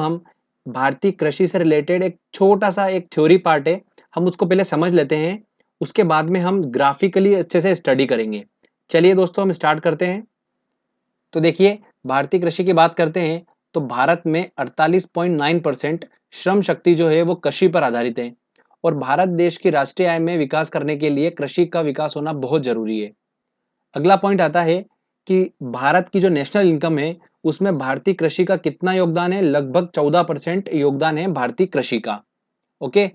हम भारतीय कृषि से रिलेटेड एक छोटा सा एक थ्योरी पार्ट है, हम उसको पहले समझ लेते हैं, उसके बाद में हम ग्राफिकली अच्छे से स्टडी करेंगे। चलिए दोस्तों हम स्टार्ट करते हैं। तो देखिए, भारतीय कृषि की बात करते हैं तो भारत में 48.9% श्रम शक्ति जो है वो कृषि पर आधारित है और भारत देश की राष्ट्रीय आय में विकास करने के लिए कृषि का विकास होना बहुत जरूरी है। अगला पॉइंट आता है कि भारत की जो नेशनल इनकम है उसमें भारतीय कृषि का कितना योगदान है? लगभग 14% योगदान है भारतीय कृषि का। ओके।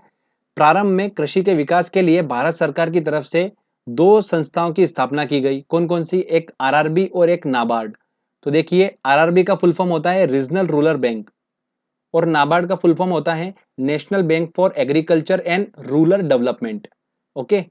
प्रारंभ में कृषि के विकास के लिए भारत सरकार की तरफ से दो संस्थाओं की स्थापना की गई। कौन कौन सी? एक आरआरबी और एक नाबार्ड। तो देखिए, आरआरबी का फुल फॉर्म होता है रीजनल रूरल बैंक और नाबार्ड का फुल फॉर्म होता है national bank for agriculture and rural development. Okay.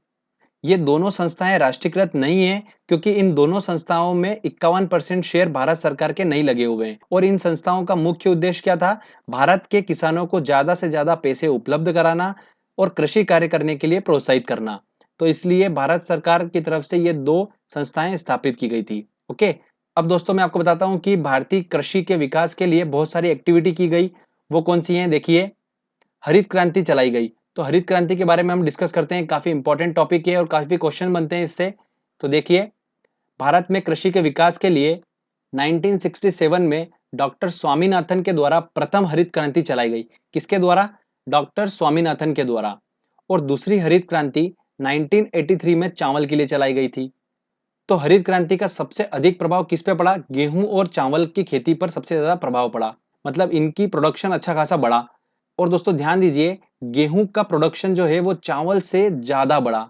ये दोनों संस्थाएं राष्ट्रीयकृत नहीं है क्योंकि इन दोनों संस्थाओं में 51% शेयर भारत सरकार के नहीं लगे हुए हैं और इन संस्थाओं का मुख्य उद्देश्य क्या था? भारत के किसानों को ज्यादा से ज्यादा पैसे उपलब्ध कराना और कृषि कार्य करने के लिए प्रोत्साहित करना। तो इसलिए भारत सरकार की तरफ से ये दो संस्थाएं स्थापित की गई थी। ओके। अब दोस्तों मैं आपको बताता हूं कि भारतीय कृषि के विकास के लिए बहुत सारी एक्टिविटी की गई। वो कौन सी हैं? देखिए, हरित क्रांति चलाई गई। तो हरित क्रांति के बारे में हम डिस्कस करते हैं, काफी इंपॉर्टेंट टॉपिक है और काफी क्वेश्चन बनते हैं इससे। तो देखिए, भारत में कृषि के विकास के लिए 1967 में डॉक्टर स्वामीनाथन के द्वारा प्रथम हरित क्रांति चलाई गई। किसके द्वारा? डॉक्टर स्वामीनाथन के द्वारा। और दूसरी हरित क्रांति 1983 में चावल के लिए चलाई गई थी। तो हरित क्रांति का सबसे अधिक प्रभाव किस पे पड़ा? गेहूं और चावल की खेती पर सबसे ज्यादा प्रभाव पड़ा, मतलब इनकी प्रोडक्शन अच्छा खासा बढ़ा। और दोस्तों ध्यान दीजिए, गेहूं का प्रोडक्शन जो है वो चावल से ज्यादा बढ़ा।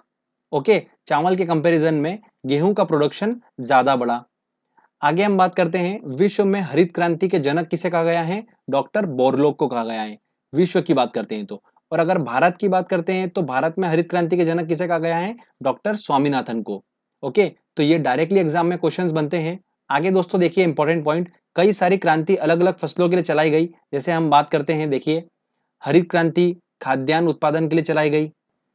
ओके, चावल के कंपैरिजन में गेहूं का प्रोडक्शन ज्यादा बढ़ा। आगे हम बात करते हैं, विश्व में हरित क्रांति के जनक किसे कहा गया है? डॉक्टर बोरलॉग को कहा गया है, विश्व की बात करते हैं तो। और अगर भारत की बात करते हैं तो भारत में हरित क्रांति के जनक किसे कहा गया है? डॉक्टर स्वामीनाथन को। ओके, तो ये डायरेक्टली एग्जाम में क्वेश्चंस बनते हैं। आगे दोस्तों देखिए इंपॉर्टेंट पॉइंट, कई सारी क्रांति अलग अलग फसलों के लिए चलाई गई। जैसे हम बात करते हैं, देखिए, हरित क्रांति खाद्यान्न उत्पादन के लिए चलाई गई,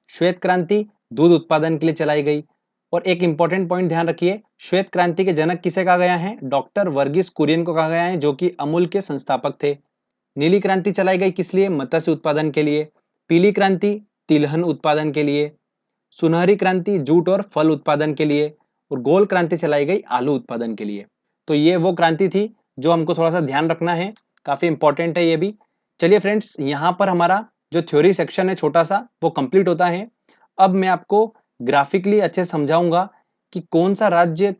श्वेत क्रांति दूध उत्पादन के लिए चलाई गई। और एक इंपॉर्टेंट पॉइंट ध्यान रखिए, श्वेत क्रांति के जनक किसे कहा गया है? डॉक्टर वर्गीस कुरियन को कहा गया है, जो कि अमूल के संस्थापक थे। नीली क्रांति चलाई गई किस लिए? मत्स्य उत्पादन के लिए। पीली क्रांति तिलहन उत्पादन के लिए। सुनहरी क्रांति जूट और फल उत्पादन के लिए। और गोल क्रांति चलाई गई आलू उत्पादन के लिए। तो ये वो क्रांति थी जो हमको थोड़ा सा ध्यान रखना है, काफी इंपॉर्टेंट है ये भी। चलिए फ्रेंड्स, यहाँ पर हमारा जो थ्योरी सेक्शन है छोटा सा वो कंप्लीट होता है। अब मैं आपको ग्राफिकली अच्छे समझाऊंगा कि कौन सा राज्य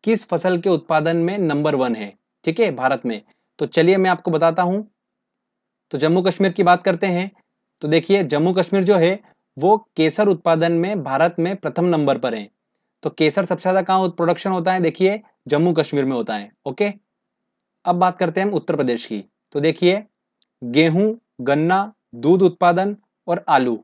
किस फसल के उत्पादन में नंबर 1 है, ठीक है, भारत में। तो चलिए मैं आपको बताता हूं। तो जम्मू कश्मीर की बात करते हैं। तो देखिए, जम्मू कश्मीर जो है वो केसर उत्पादन में भारत में प्रथम नंबर पर है। तो केसर सबसे ज्यादा कहाँ प्रोडक्शन होता है? देखिए, जम्मू कश्मीर में होता है। ओके। अब बात करते हैं हम उत्तर प्रदेश की। तो देखिए, गेहूं, गन्ना, दूध उत्पादन और आलू,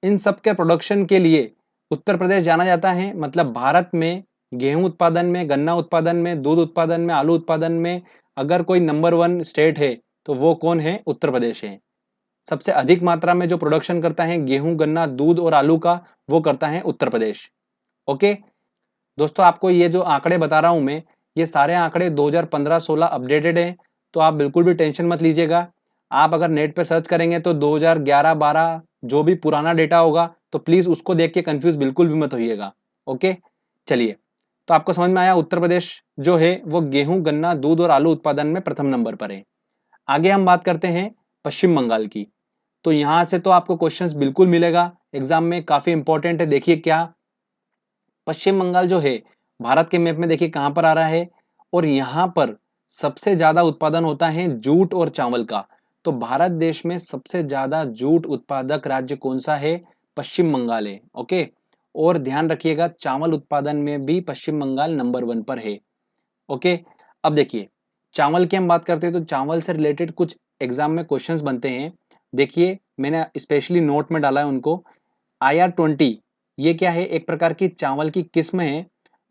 इन सब के प्रोडक्शन के लिए उत्तर प्रदेश जाना जाता है। मतलब भारत में गेहूं उत्पादन में, गन्ना उत्पादन में, दूध उत्पादन में, आलू उत्पादन में अगर कोई नंबर 1 स्टेट है तो वो कौन है? उत्तर प्रदेश है। सबसे अधिक मात्रा में जो प्रोडक्शन करता है गेहूं, गन्ना, दूध और आलू का, वो करता है उत्तर प्रदेश। ओके दोस्तों, आपको ये जो आंकड़े बता रहा हूं मैं, ये सारे आंकड़े 2015-16 अपडेटेड हैं, तो आप बिल्कुल भी टेंशन मत लीजिएगा। आप अगर नेट पे सर्च करेंगे तो 2011-12 जो भी पुराना डेटा होगा तो प्लीज उसको देख के कंफ्यूज बिल्कुल भी मत होइएगा। ओके, चलिए, तो आपको समझ में आया, उत्तर प्रदेश जो है वो गेहूं, गन्ना, दूध और आलू उत्पादन में प्रथम नंबर पर है। आगे हम बात करते हैं पश्चिम बंगाल की। तो यहां से तो आपको क्वेश्चंस बिल्कुल मिलेगा एग्जाम में, काफी इंपॉर्टेंट है। देखिए क्या, पश्चिम बंगाल जो है भारत के मैप में देखिए कहां पर आ रहा है, और यहां पर सबसे ज्यादा उत्पादन होता है जूट और चावल का। तो भारत देश में सबसे ज्यादा जूट उत्पादक राज्य कौन सा है? पश्चिम बंगाल है। ओके, और ध्यान रखिएगा चावल उत्पादन में भी पश्चिम बंगाल नंबर 1 पर है। ओके, अब देखिए, चावल की हम बात करते हैं तो चावल से रिलेटेड कुछ एग्जाम में क्वेश्चंस बनते हैं। देखिए, मैंने स्पेशली नोट में डाला है उनको। IR-20 ये क्या है? एक प्रकार की चावल की किस्म है,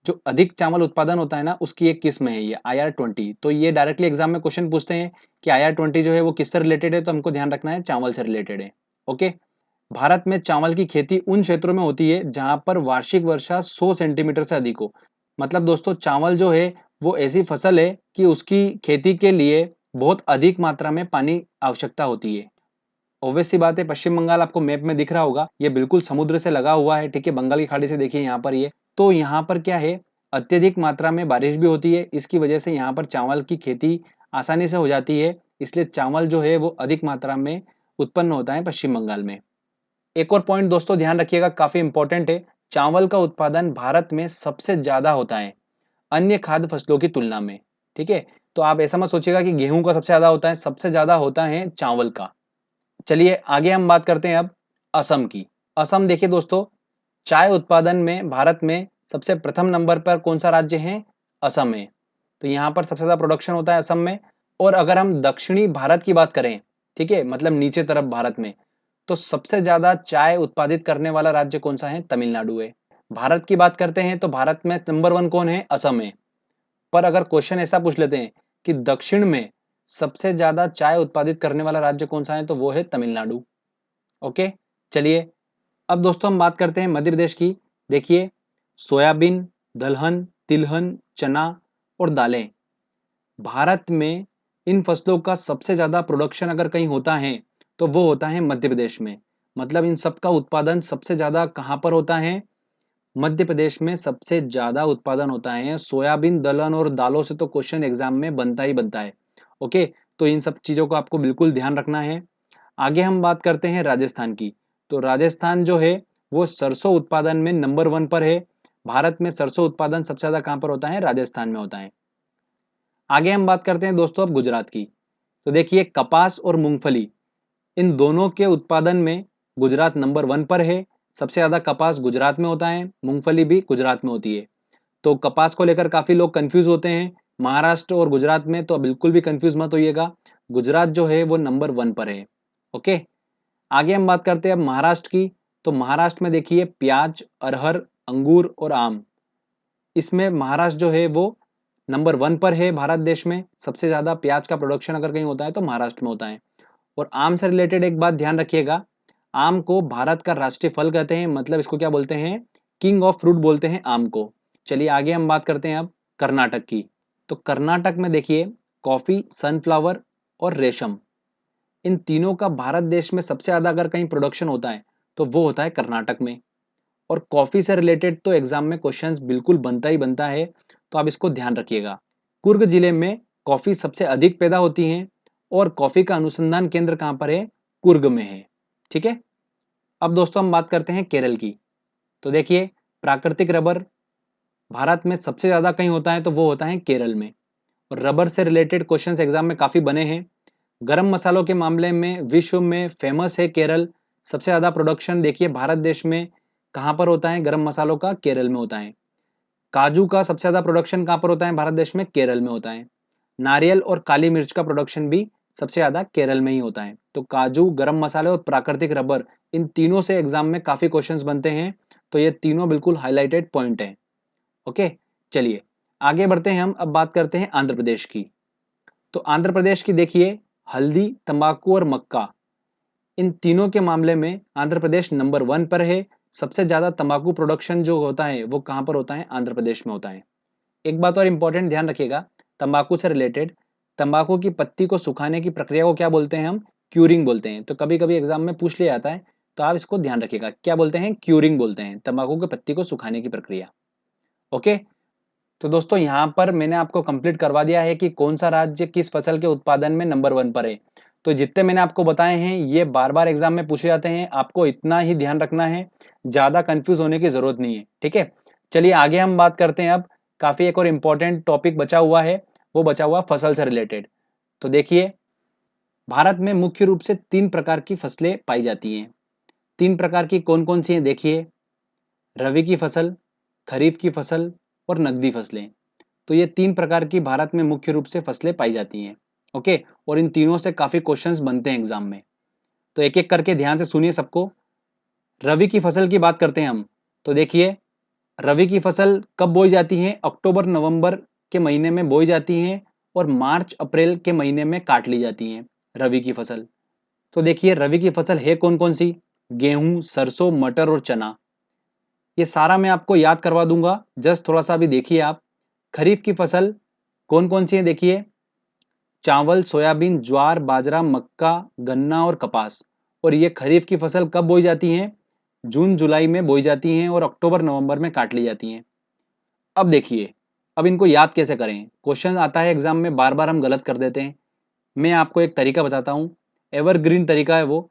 जो अधिक चावल उत्पादन होता है ना, उसकी एक किस्म है ये IR-20। तो ये डायरेक्टली एग्जाम में क्वेश्चन पूछते हैं कि IR-20 जो है वो किससे रिलेटेड है, तो हमको ध्यान रखना है चावल से रिलेटेड है। ओके, भारत में चावल की खेती उन क्षेत्रों में होती है जहां पर वार्षिक वर्षा 100 सेंटीमीटर से अधिक हो। मतलब दोस्तों, चावल जो है वो ऐसी फसल है कि उसकी खेती के लिए बहुत अधिक मात्रा में पानी आवश्यकता होती है। ऑब्वियस सी बात है, पश्चिम बंगाल आपको मैप में दिख रहा होगा, ये बिल्कुल समुद्र से लगा हुआ है, ठीक है, बंगाल की खाड़ी से देखिए यहाँ पर ये, तो यहाँ पर क्या है, अत्यधिक मात्रा में बारिश भी होती है, इसकी वजह से यहाँ पर चावल की खेती आसानी से हो जाती है, इसलिए चावल जो है वो अधिक मात्रा में उत्पन्न होता है पश्चिम बंगाल में। एक और पॉइंट दोस्तों ध्यान रखिएगा, काफी इंपॉर्टेंट है, चावल का उत्पादन भारत में सबसे ज्यादा होता है अन्य खाद्य फसलों की तुलना में, ठीक है। तो आप ऐसा मत सोचिएगा कि गेहूं का सबसे ज्यादा होता है, सबसे ज्यादा होता है चावल का। चलिए आगे हम बात करते हैं अब असम की। असम देखिए दोस्तों, चाय उत्पादन में भारत में सबसे प्रथम नंबर पर कौन सा राज्य है, असम है। तो यहाँ पर सबसे ज्यादा प्रोडक्शन होता है असम में। और अगर हम दक्षिणी भारत की बात करें, ठीक है, मतलब नीचे तरफ भारत में, तो सबसे ज्यादा चाय उत्पादित करने वाला राज्य कौन सा है, तमिलनाडु है। भारत की बात करते हैं तो भारत में नंबर 1 कौन है, असम है। पर अगर क्वेश्चन ऐसा पूछ लेते हैं कि दक्षिण में सबसे ज्यादा चाय उत्पादित करने वाला राज्य कौन सा है, तो वो है तमिलनाडु। ओके, चलिए अब दोस्तों हम बात करते हैं मध्य प्रदेश की। देखिए, सोयाबीन, दलहन, तिलहन, चना और दालें, भारत में इन फसलों का सबसे ज्यादा प्रोडक्शन अगर कहीं होता है तो वो होता है मध्य प्रदेश में। मतलब इन सब का उत्पादन सबसे ज्यादा कहाँ पर होता है, मध्य प्रदेश में सबसे ज्यादा उत्पादन होता है। सोयाबीन, दलहन और दालों से तो क्वेश्चन एग्जाम में बनता ही बनता है। ओके, तो इन सब चीजों को आपको बिल्कुल ध्यान रखना है। आगे हम बात करते हैं राजस्थान की। तो राजस्थान जो है वो सरसों उत्पादन में नंबर 1 पर है। भारत में सरसों उत्पादन सबसे ज्यादा कहां पर होता है, राजस्थान में होता है। आगे हम बात करते हैं दोस्तों अब गुजरात की। तो देखिए, कपास और मूंगफली, इन दोनों के उत्पादन में गुजरात नंबर 1 पर है। सबसे ज्यादा कपास गुजरात में होता है, मूंगफली भी गुजरात में होती है। तो कपास को लेकर काफी लोग कंफ्यूज होते हैं, महाराष्ट्र और गुजरात में, तो बिल्कुल भी कंफ्यूज मत होइएगा, गुजरात जो है वो नंबर 1 पर है। ओके, आगे हम बात करते हैं अब महाराष्ट्र की। तो महाराष्ट्र में देखिए, प्याज, अरहर, अंगूर और आम, इसमें महाराष्ट्र जो है वो नंबर 1 पर है। भारत देश में सबसे ज्यादा प्याज का प्रोडक्शन अगर कहीं होता है तो महाराष्ट्र में होता है। और आम से रिलेटेड एक बात ध्यान रखिएगा, आम को भारत का राष्ट्रीय फल कहते हैं, मतलब इसको क्या बोलते हैं, किंग ऑफ फ्रूट बोलते हैं आम को। चलिए आगे हम बात करते हैं अब कर्नाटक की। तो कर्नाटक में देखिए, कॉफी, सनफ्लावर और रेशम, इन तीनों का भारत देश में सबसे ज्यादा अगर कहीं प्रोडक्शन होता है तो वो होता है कर्नाटक में। और कॉफी से रिलेटेड तो एग्जाम में क्वेश्चंस बिल्कुल बनता ही बनता है, तो आप इसको ध्यान रखिएगा। कुर्ग जिले में कॉफी सबसे अधिक पैदा होती है और कॉफी का अनुसंधान केंद्र कहां पर है, कुर्ग में है। ठीक है, अब दोस्तों हम बात करते हैं केरल की। तो देखिए, प्राकृतिक रबर भारत में सबसे ज्यादा कहीं होता है तो वो होता है केरल में। और रबर से रिलेटेड क्वेश्चंस एग्जाम में काफी बने हैं। गरम मसालों के मामले में विश्व में फेमस है केरल। सबसे ज्यादा प्रोडक्शन देखिए भारत देश में कहां पर होता है, गरम मसालों का केरल में होता है। काजू का सबसे ज्यादा प्रोडक्शन कहां पर होता है, भारत देश में केरल में होता है। नारियल और काली मिर्च का प्रोडक्शन भी सबसे ज्यादा केरल में ही होता है। तो काजू, गरम मसाले और प्राकृतिक रबर, इन तीनों से एग्जाम में काफी क्वेश्चंस बनते हैं, तो ये तीनों बिल्कुल हाईलाइटेड पॉइंट है। ओके, चलिए आगे बढ़ते हैं, हम अब बात करते हैं आंध्र प्रदेश की। तो आंध्र प्रदेश की देखिए, हल्दी, तंबाकू और मक्का, इन तीनों के मामले में आंध्र प्रदेश नंबर 1 पर है। सबसे ज्यादा तंबाकू प्रोडक्शन जो होता है वो कहां पर होता है, आंध्र प्रदेश में होता है। एक बात और इंपॉर्टेंट ध्यान रखिएगा, तंबाकू से रिलेटेड, तंबाकू की पत्ती को सुखाने की प्रक्रिया को क्या बोलते हैं, हम क्यूरिंग बोलते हैं। तो कभी कभी एग्जाम में पूछ लिया जाता है, तो आप इसको ध्यान रखिएगा, क्या बोलते हैं, क्यूरिंग बोलते हैं तंबाकू की पत्ती को सुखाने की प्रक्रिया। ओके, तो दोस्तों यहाँ पर मैंने आपको कंप्लीट करवा दिया है कि कौन सा राज्य किस फसल के उत्पादन में नंबर 1 पर है। तो जितने मैंने आपको बताए हैं ये बार बार एग्जाम में पूछे जाते हैं, आपको इतना ही ध्यान रखना है, ज्यादा कंफ्यूज होने की जरूरत नहीं है। ठीक है, चलिए आगे हम बात करते हैं अब, काफी एक और इम्पोर्टेंट टॉपिक बचा हुआ है, वो बचा हुआ फसल से रिलेटेड। तो देखिए, भारत में मुख्य रूप से 3 प्रकार की फसलें पाई जाती हैं। 3 प्रकार की कौन कौन सी हैं, देखिए, रबी की फसल, खरीफ की फसल और नकदी फसलें। तो ये 3 प्रकार की भारत में मुख्य रूप से फसलें पाई जाती हैं। ओके, और इन तीनों से काफी क्वेश्चंस बनते हैं एग्जाम में। तो एक एक करके ध्यान से सुनिए सबको। रबी की फसल की बात करते हैं हम। तो देखिए, रबी की फसल कब बोई जाती है, अक्टूबर नवंबर के महीने में बोई जाती है और मार्च अप्रैल के महीने में काट ली जाती है रबी की फसल। तो देखिए, रबी की फसल है कौन कौन सी, गेहूं, सरसों, मटर और चना। ये सारा मैं आपको याद करवा दूंगा, जस्ट थोड़ा सा अभी देखिए आप। खरीफ की फसल कौन कौन सी है, देखिए, चावल, सोयाबीन, ज्वार, बाजरा, मक्का, गन्ना और कपास। और ये खरीफ की फसल कब बोई जाती हैं? जून जुलाई में बोई जाती हैं और अक्टूबर नवंबर में काट ली जाती हैं। अब देखिए, अब इनको याद कैसे करें? क्वेश्चन आता है एग्जाम में, बार बार हम गलत कर देते हैं। मैं आपको एक तरीका बताता हूँ, एवरग्रीन तरीका है वो,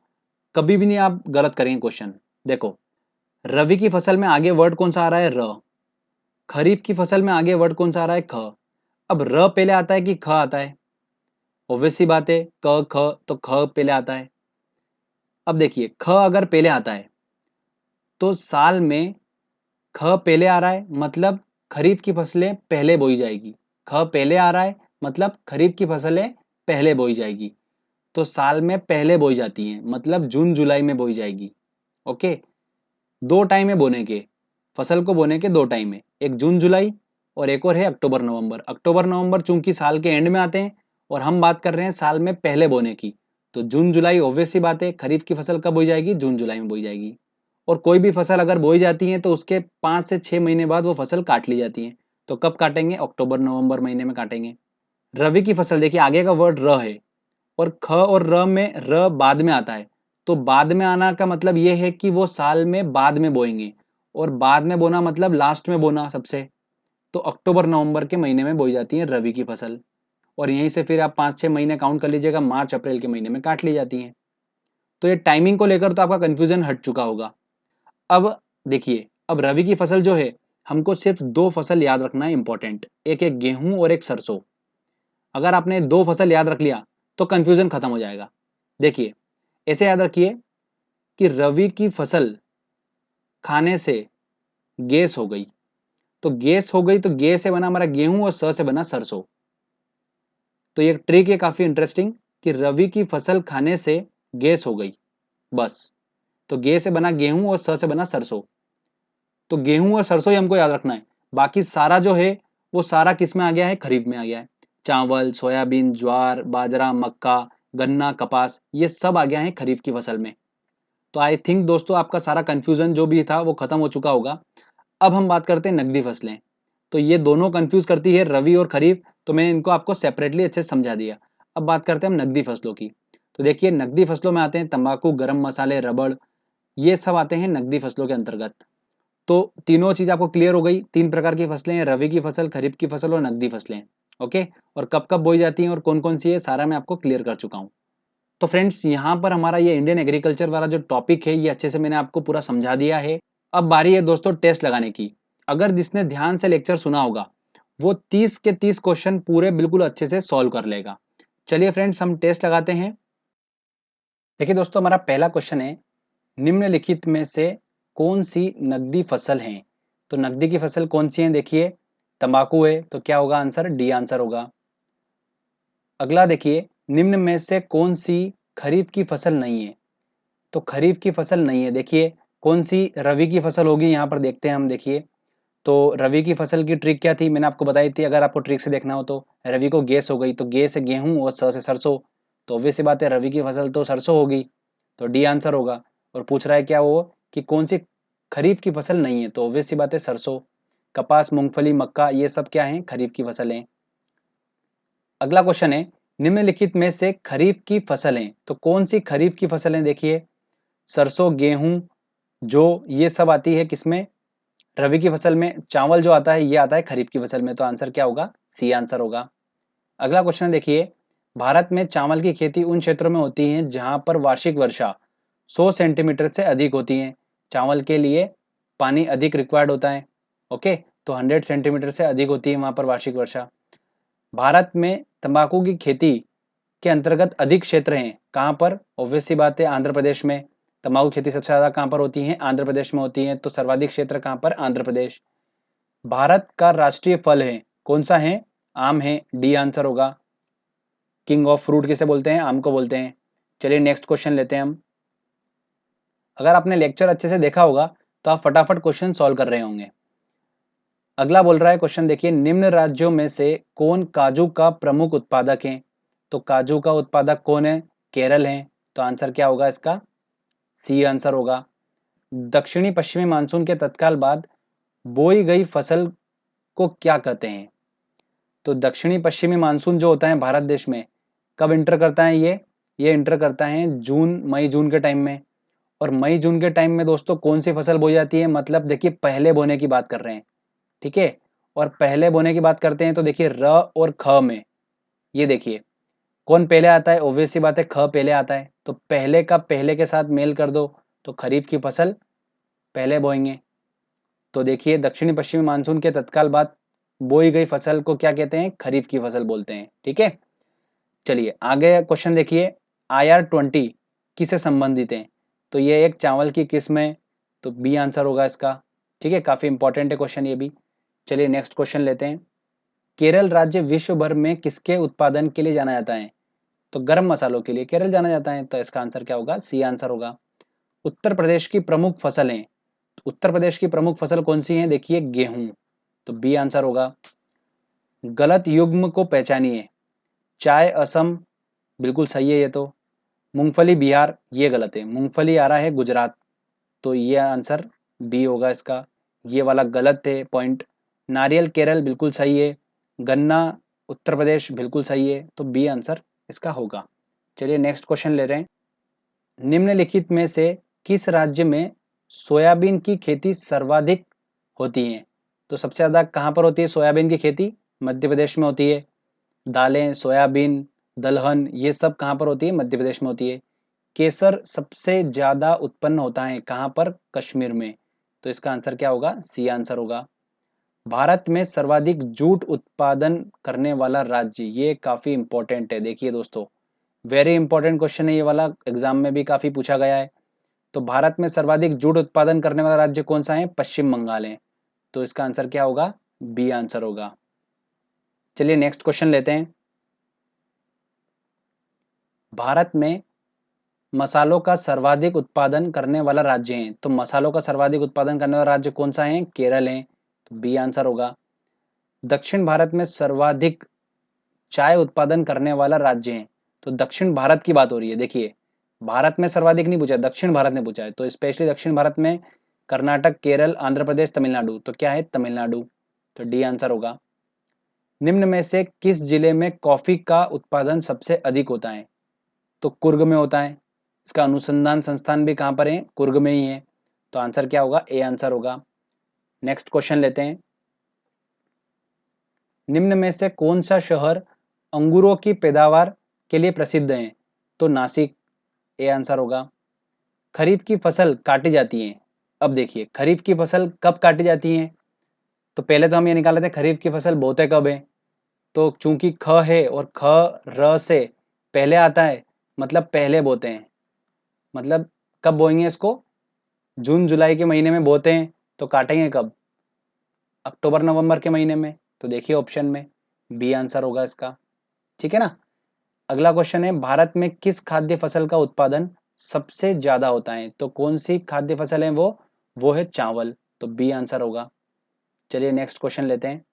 कभी भी नहीं आप गलत करेंगे क्वेश्चन। देखो, रवि की फसल में आगे वर्ड कौन सा आ रहा है? र। खरीफ की फसल में आगे वर्ड कौन सा आ रहा है? ख। अब र पहले आता है कि ख आता है? ऑब्वियस सी बात है, क ख तो ख पहले आता है। अब देखिए, ख अगर पहले आता है तो साल में ख पहले आ रहा है, मतलब खरीफ की फसलें पहले बोई जाएगी। ख पहले आ रहा है मतलब खरीफ की फसलें पहले बोई जाएगी। तो साल में पहले बोई जाती हैं, मतलब जून जुलाई में बोई जाएगी। ओके, दो टाइम है बोने के, फसल को बोने के दो टाइम है, एक जून जुलाई और एक और है अक्टूबर नवंबर। अक्टूबर नवंबर चूंकि साल के एंड में आते हैं और हम बात कर रहे हैं साल में पहले बोने की, तो जून जुलाई ऑब्वियस सी बात है, खरीफ की फसल कब बोई जाएगी? जून जुलाई में बोई जाएगी। और कोई भी फसल अगर बोई जाती है तो उसके 5 से 6 महीने बाद वो फसल काट ली जाती है। तो कब काटेंगे? अक्टूबर नवंबर महीने में काटेंगे। रवि की फसल देखिए, आगे का वर्ड र है और ख और र में र बाद में आता है, तो बाद में आना का मतलब ये है कि वो साल में बाद में बोएंगे, और बाद में बोना मतलब लास्ट में बोना सबसे। तो अक्टूबर नवंबर के महीने में बोई जाती है रवि की फसल, और यहीं से फिर आप 5-6 महीने काउंट कर लीजिएगा, मार्च अप्रैल के महीने में काट ली जाती है। तो ये टाइमिंग को लेकर तो आपका कंफ्यूजन हट चुका होगा। अब देखिए, अब रवि की फसल जो है, हमको सिर्फ दो फसल याद रखना है इंपॉर्टेंट, एक है गेहूं और एक सरसों। अगर आपने दो फसल याद रख लिया तो कंफ्यूजन खत्म हो जाएगा। देखिए, ऐसे याद रखिए कि रवि की फसल खाने से गैस हो गई, तो गैस हो गई तो गे से बना हमारा गेहूं और स से बना सरसों। तो ये ट्रिक है काफी इंटरेस्टिंग कि रवि की फसल खाने से गैस हो गई, बस। तो गे से बना गेहूं और स से बना सरसों। तो गेहूं और सरसों ही हमको याद रखना है, बाकी सारा जो है वो सारा किस में आ गया है? खरीफ में आ गया है। चावल, सोयाबीन, ज्वार, बाजरा, मक्का, गन्ना, कपास, ये सब आ गया है खरीफ की फसल में। तो आई थिंक दोस्तों आपका सारा कंफ्यूजन जो भी था वो खत्म हो चुका होगा। अब हम बात करते हैं नकदी फसलें। तो ये दोनों कंफ्यूज करती है, रवि और खरीफ, तो मैंने इनको आपको सेपरेटली अच्छे से समझा दिया। अब बात करते हैं हम नकदी फसलों की। तो देखिए, नकदी फसलों में आते हैं तंबाकू, गरम मसाले, रबड़, ये सब आते हैं नकदी फसलों के अंतर्गत। तो तीनों चीज आपको क्लियर हो गई। तीन प्रकार की फसलें हैं, रवि की फसल, खरीफ की फसल और नकदी फसलें। ओके, और कब कब बोई जाती हैं और कौन कौन सी है, सारा मैं आपको क्लियर कर चुका हूँ। तो फ्रेंड्स, यहाँ पर हमारा ये इंडियन एग्रीकल्चर वाला जो टॉपिक है ये अच्छे से मैंने आपको पूरा समझा दिया है। अब बारी है दोस्तों टेस्ट लगाने की। अगर जिसने ध्यान से लेक्चर सुना होगा वो 30 के 30 क्वेश्चन पूरे बिल्कुल अच्छे से सॉल्व कर लेगा। चलिए फ्रेंड्स, हम टेस्ट लगाते हैं। देखिए दोस्तों, हमारा पहला क्वेश्चन है, निम्नलिखित में से कौन सी नकदी फसल है? तो नकदी की फसल कौन सी है? देखिए, तंबाकू है, तो क्या होगा आंसर? डी आंसर होगा। अगला देखिए, निम्न में से कौन सी खरीफ की फसल नहीं है? तो खरीफ की फसल नहीं है, देखिए कौन सी रवि की फसल होगी, यहाँ पर देखते हैं हम। देखिए, तो रवि की फसल की ट्रिक क्या थी, मैंने आपको बताई थी। अगर आपको ट्रिक से देखना हो तो रवि को गैस हो गई, तो गे से गेहूं और स से सरसों, तो ऑब्वियस सी बात है रवि की फसल तो सरसों होगी, तो डी आंसर होगा। और पूछ रहा है क्या वो कि कौन सी खरीफ की फसल नहीं है, तो ऑब्वियस सी बात है सरसों। कपास, मूंगफली, मक्का, ये सब क्या है? खरीफ की फसलें। अगला क्वेश्चन है, निम्नलिखित में से खरीफ की फसलें, तो कौन सी खरीफ की फसलें? देखिए, सरसों, गेहूं, जो ये सब आती है किसमें? रवि की फसल में। चावल जो आता है ये आता है खरीफ की फसल में, तो आंसर क्या होगा? सी आंसर होगा। अगला क्वेश्चन देखिए, भारत में चावल की खेती उन क्षेत्रों में होती है जहां पर वार्षिक वर्षा 100 सेंटीमीटर से अधिक होती है। चावल के लिए पानी अधिक रिक्वायर्ड होता है। ओके, तो 100 सेंटीमीटर से अधिक होती है वहां पर वार्षिक वर्षा। भारत में तंबाकू की खेती के अंतर्गत अधिक क्षेत्र हैं, कहाँ पर? ऑब्वियस सी बात है आंध्र प्रदेश में। तंबाकू खेती सबसे ज्यादा कहाँ पर होती है? आंध्र प्रदेश में होती है, तो सर्वाधिक क्षेत्र कहाँ पर? आंध्र प्रदेश। भारत का राष्ट्रीय फल है, कौन सा है? आम है, डी आंसर होगा। किंग ऑफ फ्रूट किसे बोलते हैं? आम को बोलते हैं। चलिए नेक्स्ट क्वेश्चन लेते हैं हम। अगर आपने लेक्चर अच्छे से देखा होगा तो आप फटाफट क्वेश्चन सॉल्व कर रहे होंगे। अगला बोल रहा है क्वेश्चन, देखिए, निम्न राज्यों में से कौन काजू का प्रमुख उत्पादक है? तो काजू का उत्पादक कौन है? केरल है, तो आंसर क्या होगा इसका? सी आंसर होगा। दक्षिणी पश्चिमी मानसून के तत्काल बाद बोई गई फसल को क्या कहते हैं? तो दक्षिणी पश्चिमी मानसून जो होता है भारत देश में, कब इंटर करता है ये इंटर करता है मई जून के टाइम में। और मई जून के टाइम में दोस्तों कौन सी फसल बोई जाती है, मतलब देखिए पहले बोने की बात कर रहे हैं, ठीक है। और पहले बोने की बात करते हैं तो देखिए र और ख में, ये देखिए कौन पहले आता है, ऑब्वियस सी बात है ख पहले आता है, तो पहले का पहले के साथ मेल कर दो तो खरीफ की फसल पहले बोएंगे। तो देखिए दक्षिणी पश्चिमी मानसून के तत्काल बाद बोई गई फसल को क्या कहते हैं, खरीफ की फसल बोलते हैं, ठीक है। चलिए आगे क्वेश्चन देखिए, IR-20 किससे संबंधित है, तो ये एक चावल की किस्म है, तो बी आंसर होगा इसका, ठीक है। काफी इंपॉर्टेंट है क्वेश्चन ये भी। चलिए नेक्स्ट क्वेश्चन लेते हैं, केरल राज्य विश्व भर में किसके उत्पादन के लिए जाना जाता है, तो गर्म मसालों के लिए केरल जाना जाता है, तो इसका आंसर क्या होगा, सी आंसर होगा। उत्तर प्रदेश की प्रमुख फसलें, उत्तर प्रदेश की प्रमुख फसल कौन सी है, देखिए गेहूं, तो बी आंसर होगा। गलत युग्म को पहचानिए, चाय असम, बिल्कुल सही है ये तो। मूंगफली बिहार, ये गलत है, मूंगफली आ रहा है गुजरात, तो ये आंसर बी होगा इसका, ये वाला गलत है पॉइंट। नारियल केरल, बिल्कुल सही है। गन्ना उत्तर प्रदेश, बिल्कुल सही है, तो बी आंसर इसका होगा। चलिए नेक्स्ट क्वेश्चन ले रहे हैं, निम्नलिखित में से किस राज्य में सोयाबीन की खेती सर्वाधिक होती है, तो सबसे ज्यादा कहां पर होती है सोयाबीन की खेती, मध्य प्रदेश में होती है। दालें, सोयाबीन, दलहन, ये सब कहां पर होती है, मध्य प्रदेश में होती है। केसर सबसे ज्यादा उत्पन्न होता है कहां पर, कश्मीर में, तो इसका आंसर क्या होगा, सी आंसर होगा। भारत में सर्वाधिक जूट उत्पादन करने वाला राज्य, ये काफी इंपॉर्टेंट है, देखिए दोस्तों वेरी इंपॉर्टेंट क्वेश्चन है ये वाला, एग्जाम में भी काफी पूछा गया है। तो भारत में सर्वाधिक जूट उत्पादन करने वाला राज्य कौन सा है, पश्चिम बंगाल है, तो इसका आंसर क्या होगा, बी आंसर होगा। चलिए नेक्स्ट क्वेश्चन लेते हैं, भारत में मसालों का सर्वाधिक उत्पादन करने वाला राज्य है, तो मसालों का सर्वाधिक उत्पादन करने वाला राज्य कौन सा है, केरल है, तो बी आंसर होगा। दक्षिण भारत में सर्वाधिक चाय उत्पादन करने वाला राज्य है, तो दक्षिण भारत की बात हो रही है, देखिए भारत में सर्वाधिक नहीं पूछा, दक्षिण भारत ने पूछा है, तो स्पेशली दक्षिण भारत में कर्नाटक, केरल, आंध्र प्रदेश, तमिलनाडु, तो क्या है, तमिलनाडु, तो डी आंसर होगा। निम्न में से किस जिले में कॉफी का उत्पादन सबसे अधिक होता है, तो कुर्ग में होता है, इसका अनुसंधान संस्थान भी कहां पर है, कुर्ग में ही है, तो आंसर क्या होगा, ए आंसर होगा। नेक्स्ट क्वेश्चन लेते हैं, निम्न में से कौन सा शहर अंगूरों की पैदावार के लिए प्रसिद्ध है, तो नासिक, ए आंसर होगा। खरीफ की फसल काटी जाती है, अब देखिए खरीफ की फसल कब काटी जाती है, तो पहले तो हम ये निकाल लेते हैं खरीफ की फसल बोते कब है, तो चूंकि ख है और ख र से पहले आता है, मतलब पहले बोते हैं, मतलब कब बोएंगे इसको, जून जुलाई के महीने में बोते हैं, तो काटेंगे कब, अक्टूबर नवंबर के महीने में, तो देखिए ऑप्शन में बी आंसर होगा इसका, ठीक है ना। अगला क्वेश्चन है, भारत में किस खाद्य फसल का उत्पादन सबसे ज्यादा होता है, तो कौन सी खाद्य फसल है वो है चावल, तो बी आंसर होगा। चलिए नेक्स्ट क्वेश्चन लेते हैं,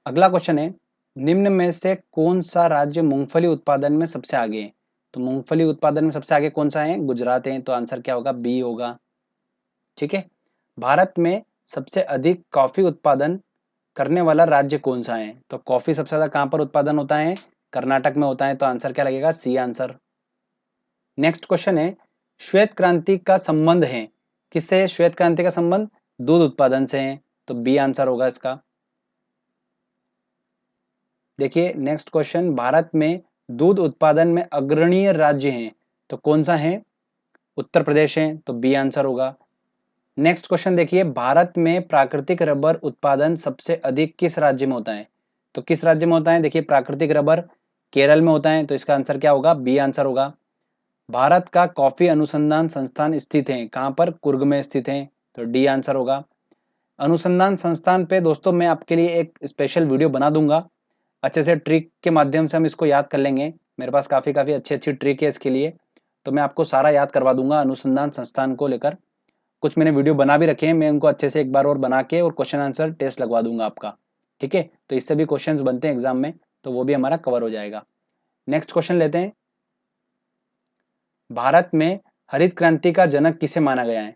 अगला क्वेश्चन है, निम्न में से कौन सा राज्य मूंगफली उत्पादन में सबसे आगे है, तो मूंगफली उत्पादन में सबसे आगे कौन सा है, गुजरात है, तो आंसर क्या होगा, बी होगा, ठीक है। भारत में सबसे अधिक कॉफी उत्पादन करने वाला राज्य कौन सा है, तो कॉफी सबसे ज्यादा कहां पर उत्पादन होता है, कर्नाटक में होता है, तो आंसर क्या लगेगा, सी आंसर। नेक्स्ट क्वेश्चन है, श्वेत क्रांति का संबंध है किससे, श्वेत क्रांति का संबंध दूध उत्पादन से है, तो बी आंसर होगा इसका। देखिए नेक्स्ट क्वेश्चन, भारत में दूध उत्पादन में अग्रणीय राज्य हैं, तो कौन सा है, उत्तर प्रदेश है, तो बी आंसर होगा। नेक्स्ट क्वेश्चन देखिए, भारत में प्राकृतिक रबर उत्पादन सबसे अधिक किस राज्य में होता है, तो किस राज्य में होता है, देखिए प्राकृतिक रबर केरल में होता है, तो इसका आंसर क्या होगा, बी आंसर होगा। भारत का कॉफी अनुसंधान संस्थान स्थित है कहां पर, कुर्ग में स्थित है, तो डी आंसर होगा। अनुसंधान संस्थान पे दोस्तों मैं आपके लिए एक स्पेशल वीडियो बना दूंगा, अच्छे से ट्रिक के माध्यम से हम इसको याद कर लेंगे, मेरे पास काफ़ी अच्छी अच्छी ट्रिक है इसके लिए, तो मैं आपको सारा याद करवा दूंगा अनुसंधान संस्थान को लेकर। कुछ मैंने वीडियो बना भी रखे हैं, मैं उनको अच्छे से एक बार और बना के और क्वेश्चन आंसर टेस्ट लगवा दूंगा आपका, ठीक है। तो इससे भी क्वेश्चंस बनते हैं एग्जाम में, तो वो भी हमारा कवर हो जाएगा। नेक्स्ट क्वेश्चन लेते हैं, भारत में हरित क्रांति का जनक किसे माना गया है,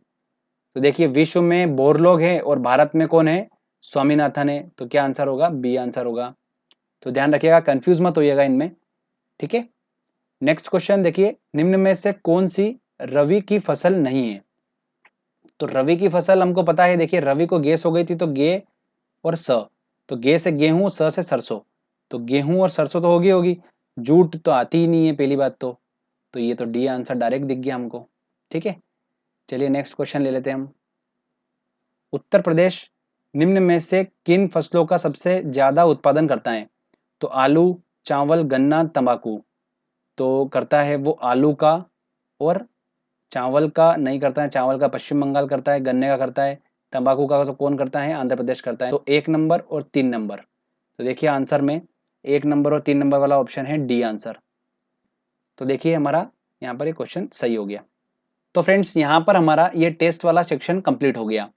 तो देखिए विश्व में बोरलोग है और भारत में कौन है, स्वामीनाथन है, तो क्या आंसर होगा, बी आंसर होगा। तो ध्यान रखिएगा, कंफ्यूज मत होइएगा इनमें, ठीक है। नेक्स्ट क्वेश्चन देखिए, निम्न में से कौन सी रवि की फसल नहीं है? तो रवि की फसल हमको पता है, देखिए रवि को गेस हो गई थी, तो गे और स, तो गे से गेहूं, स से सरसों, तो गेहूं और सरसों तो होगी। जूट तो आती ही नहीं है पहली बात तो ये तो डी आंसर डायरेक्ट दिख गया हमको, ठीक है। चलिए नेक्स्ट क्वेश्चन ले लेते हैं हम। उत्तर प्रदेश निम्न में से किन फसलों का सबसे ज्यादा उत्पादन करता है? तो आलू, चावल, गन्ना, तंबाकू। तो करता है वो आलू का, और चावल का नहीं करता है, चावल का पश्चिम बंगाल करता है, गन्ने का करता है, तंबाकू का तो कौन करता है? आंध्र प्रदेश करता है। तो 1 नंबर और 3 नंबर, तो देखिए आंसर में 1 नंबर और 3 नंबर वाला ऑप्शन है डी आंसर। तो देखिए हमारा यहाँ पर ये क्वेश्चन सही हो गया। तो फ्रेंड्स यहाँ पर हमारा ये टेस्ट वाला सेक्शन कंप्लीट हो गया।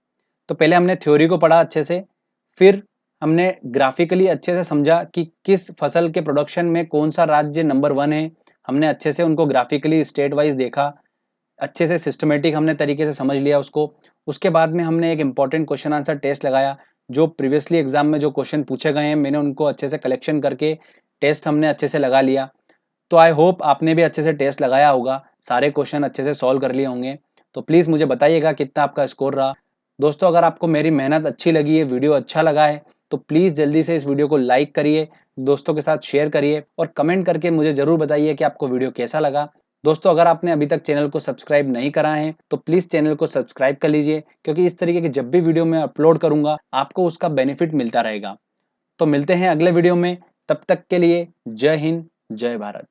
तो पहले हमने थ्योरी को पढ़ा अच्छे से, फिर हमने ग्राफिकली अच्छे से समझा कि किस फसल के प्रोडक्शन में कौन सा राज्य नंबर 1 है। हमने अच्छे से उनको ग्राफिकली स्टेट वाइज देखा, अच्छे से सिस्टमेटिक हमने तरीके से समझ लिया उसको। उसके बाद में हमने एक इंपॉर्टेंट क्वेश्चन आंसर टेस्ट लगाया, जो प्रीवियसली एग्जाम में जो क्वेश्चन पूछे गए हैं मैंने उनको अच्छे से कलेक्शन करके टेस्ट हमने अच्छे से लगा लिया। तो आई होप आपने भी अच्छे से टेस्ट लगाया होगा, सारे क्वेश्चन अच्छे से सॉल्व कर लिए होंगे। तो प्लीज़ मुझे बताइएगा कितना आपका स्कोर रहा। दोस्तों अगर आपको मेरी मेहनत अच्छी लगी है, वीडियो अच्छा लगा है, तो प्लीज़ जल्दी से इस वीडियो को लाइक करिए, दोस्तों के साथ शेयर करिए और कमेंट करके मुझे ज़रूर बताइए कि आपको वीडियो कैसा लगा। दोस्तों अगर आपने अभी तक चैनल को सब्सक्राइब नहीं करा है तो प्लीज़ चैनल को सब्सक्राइब कर लीजिए, क्योंकि इस तरीके की जब भी वीडियो मैं अपलोड करूंगा आपको उसका बेनिफिट मिलता रहेगा। तो मिलते हैं अगले वीडियो में, तब तक के लिए जय हिंद, जय भारत।